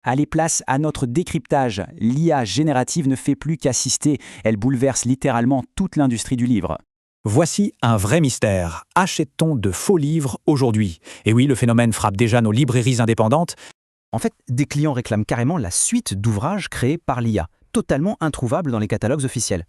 Allez, place à notre décryptage. L'IA générative ne fait plus qu'assister, elle bouleverse littéralement toute l'industrie du livre. Voici un vrai mystère. Achète-t-on de faux livres aujourd'hui? Et oui, le phénomène frappe déjà nos librairies indépendantes. En fait, des clients réclament carrément la suite d'ouvrages créés par l'IA, totalement introuvables dans les catalogues officiels.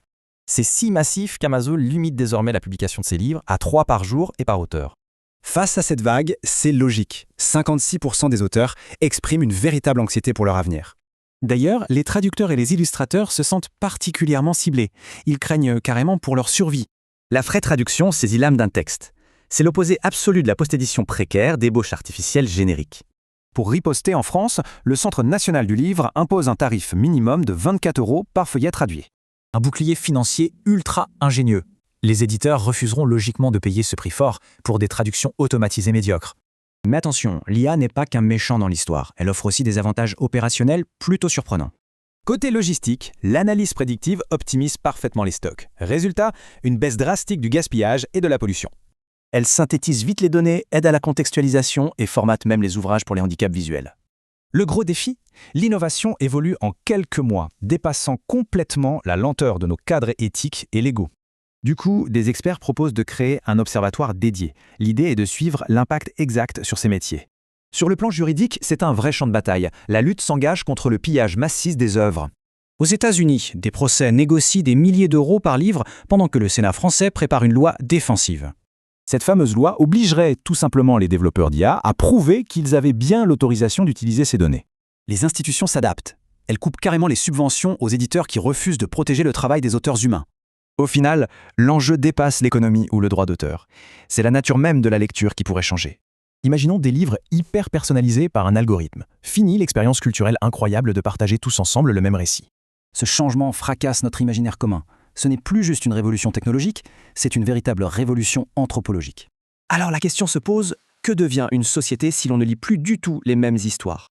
C'est si massif qu'Amazon limite désormais la publication de ses livres à 3 par jour et par auteur. Face à cette vague, c'est logique. 56% des auteurs expriment une véritable anxiété pour leur avenir. D'ailleurs, les traducteurs et les illustrateurs se sentent particulièrement ciblés. Ils craignent carrément pour leur survie. La vraie traduction saisit l'âme d'un texte. C'est l'opposé absolu de la post-édition précaire d'ébauche artificielle générique. Pour riposter en France, le Centre national du livre impose un tarif minimum de 24 € par feuillet traduit. Un bouclier financier ultra ingénieux. Les éditeurs refuseront logiquement de payer ce prix fort pour des traductions automatisées médiocres. Mais attention, l'IA n'est pas qu'un méchant dans l'histoire. Elle offre aussi des avantages opérationnels plutôt surprenants. Côté logistique, l'analyse prédictive optimise parfaitement les stocks. Résultat, une baisse drastique du gaspillage et de la pollution. Elle synthétise vite les données, aide à la contextualisation et formate même les ouvrages pour les handicaps visuels. Le gros défi, l'innovation évolue en quelques mois, dépassant complètement la lenteur de nos cadres éthiques et légaux. Du coup, des experts proposent de créer un observatoire dédié. L'idée est de suivre l'impact exact sur ces métiers. Sur le plan juridique, c'est un vrai champ de bataille. La lutte s'engage contre le pillage massif des œuvres. Aux États-Unis, des procès négocient des milliers d'euros par livre pendant que le Sénat français prépare une loi défensive. Cette fameuse loi obligerait tout simplement les développeurs d'IA à prouver qu'ils avaient bien l'autorisation d'utiliser ces données. Les institutions s'adaptent. Elles coupent carrément les subventions aux éditeurs qui refusent de protéger le travail des auteurs humains. Au final, l'enjeu dépasse l'économie ou le droit d'auteur. C'est la nature même de la lecture qui pourrait changer. Imaginons des livres hyper personnalisés par un algorithme. Fini l'expérience culturelle incroyable de partager tous ensemble le même récit. Ce changement fracasse notre imaginaire commun. Ce n'est plus juste une révolution technologique, c'est une véritable révolution anthropologique. Alors la question se pose, que devient une société si l'on ne lit plus du tout les mêmes histoires ?